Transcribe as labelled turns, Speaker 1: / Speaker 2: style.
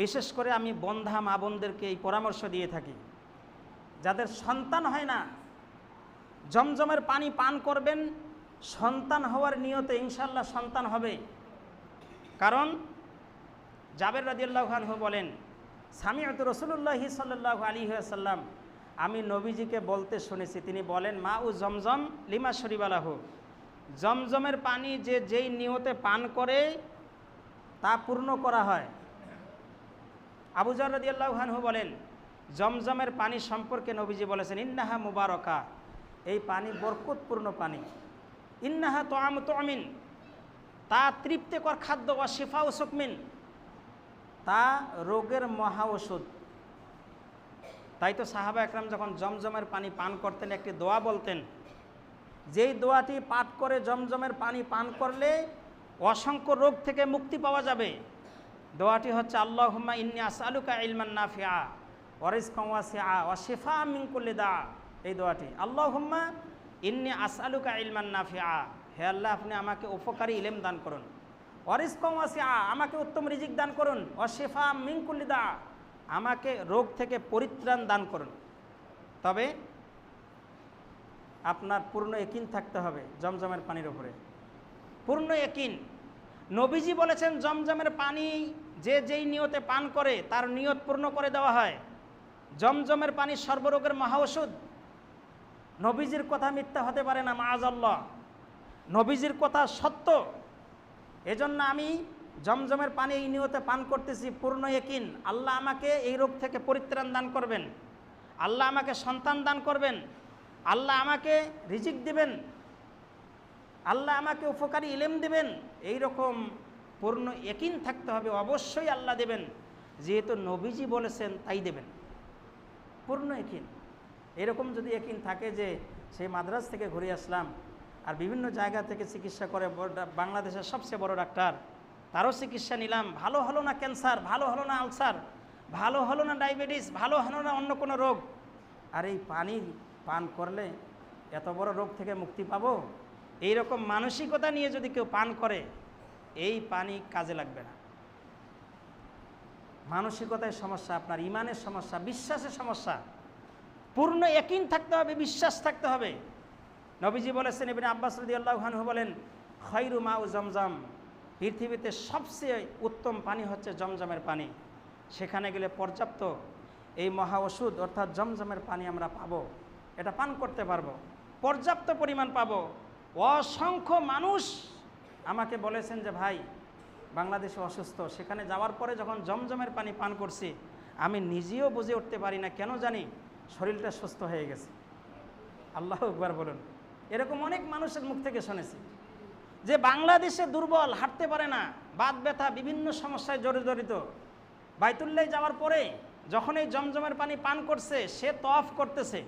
Speaker 1: বিশেষ করে আমি বন্ধা মা বোনদেরকে এই পরামর্শ দিয়ে থাকি, যাদের সন্তান হয় না জমজমের পানি পান করবেন, সন্তান হওয়ার নিয়তে ইনশাআল্লাহ সন্তান হবে। কারণ জাবের রাদিয়াল্লাহু আনহু বলেন, সামিআতু রাসূলুল্লাহি সাল্লাল্লাহু আলাইহি ওয়াসাল্লাম, আমি নবীজিকে বলতে শুনেছি, তিনি বলেন মা উ জমজম লিমা শরিবালাহু, জমজমের পানি যে যেই নিয়তে পান করে তা পূর্ণ করা হয়। আবু যর রাদিয়াল্লাহু আনহু বলেন, জমজমের পানি সম্পর্কে নবীজি বলেছেন ইন্নাহা মুবারাকা, এই পানি বরকতপূর্ণ পানি। ইন্নাহা তোয়াম তোয়ামিন, তা তৃপ্তিকর খাদ্য, ও শিফা ও সুকমিন, তা রোগের মহা ওষুধ। তাই তো সাহাবা একরাম যখন জমজমের পানি পান করতেন একটি দোয়া বলতেন, যেই দোয়াটি পাঠ করে জমজমের পানি পান করলে অসংখ্য রোগ থেকে মুক্তি পাওয়া যাবে। দোয়াটি হচ্ছে আল্লাহুম্মা ইন্নী আসআলুকা ইলমান নাফিআ ওয়া রিজকান ওয়াসিআ ওয়া শিফাআ মিন কুল্লি দা। এই দোয়াটি, আল্লাহুম্মা ইন্নী আসআলুকা ইলমান নাফিআ, হে আল্লাহ আপনি আমাকে উপকারী ইলম দান করুন, ওয়া রিজকান ওয়াসিআ, আমাকে উত্তম রিজিক দান করুন, ওয়া শিফাআ মিন কুল্লি দা, আমাকে রোগ থেকে পরিত্রাণ দান করুন। তবে আপনার পূর্ণ ইয়াকিন থাকতে হবে জমজমের পানির উপরে, পূর্ণ ইয়াকিন। নবীজি বলেছেন জমজমের পানি যে যেই নিয়তে পান করে তার নিয়ত পূর্ণ করে দেওয়া হয়। জমজমের পানি সর্বরোগের মহা ওষুধ। নবীজির কথা মিথ্যা হতে পারে না, মাআযাল্লাহ, নবীজির কথা সত্য। এজন্য আমি জমজমের পানি এই নিয়তে পান করতেছি, পূর্ণ ইয়াকিন আল্লাহ আমাকে এই রোগ থেকে পরিত্রাণ দান করবেন, আল্লাহ আমাকে সন্তান দান করবেন, আল্লাহ আমাকে রিজিক দিবেন, আল্লাহ আমাকে উপকারী ইলম দিবেন। এই রকম পূর্ণ ইয়াকিন থাকতে হবে, অবশ্যই আল্লাহ দেবেন, যেহেতু নবীজি বলেছেন তাই দেবেন, পূর্ণ ইয়াকিন। এরকম যদি ইয়াকিন থাকে যে সেই মাদ্রাস থেকে ঘুরে আসলাম আর বিভিন্ন জায়গা থেকে চিকিৎসা করে, বাংলাদেশের সবচেয়ে বড় ডাক্তার, তারও চিকিৎসা নিলাম, ভালো হলো না ক্যান্সার, ভালো হলো না আলসার, ভালো হলো না ডায়াবেটিস, ভালো হলো না অন্য কোনো রোগ, আর এই পানি পান করলে এত বড় রোগ থেকে মুক্তি পাবো, এই রকম মানসিকতা নিয়ে যদি কেউ পান করে এই পানি কাজে লাগবে না। মানসিকতায় সমস্যা, আপনার ইমানের সমস্যা, বিশ্বাসের সমস্যা। পূর্ণ ইয়াকিন থাকতে হবে, বিশ্বাস থাকতে হবে। নবীজি বলেছেন, ইবনে আব্বাস রাদিয়াল্লাহু আনহু বলেন, খায়রু মাউ জমজম, পৃথিবীতে সবচেয়ে উত্তম পানি হচ্ছে জমজমের পানি। সেখানে গেলে পর্যাপ্ত এই মহা ওষুধ অর্থাৎ জমজমের পানি আমরা পাবো, এটা পান করতে পারবো, পর্যাপ্ত পরিমাণ পাবো। অসংখ্য মানুষ আমাকে বলেছেন যে ভাই বাংলাদেশে অসুস্থ, সেখানে যাওয়ার পরে যখন জমজমের পানি পান করছি আমি নিজেও বুঝে উঠতে পারি না কেন জানি শরীরটা সুস্থ হয়ে গেছে। আল্লাহু আকবার বলুন। এরকম অনেক মানুষের মুখ থেকে শুনেছি যে বাংলাদেশে দুর্বল, হাঁটতে পারে না, বাত ব্যথা, বিভিন্ন সমস্যায় জড়িত, বাইতুল্লাহ যাওয়ার পরে যখন এই জমজমের পানি পান করছে সে তওয়াফ করতেছে,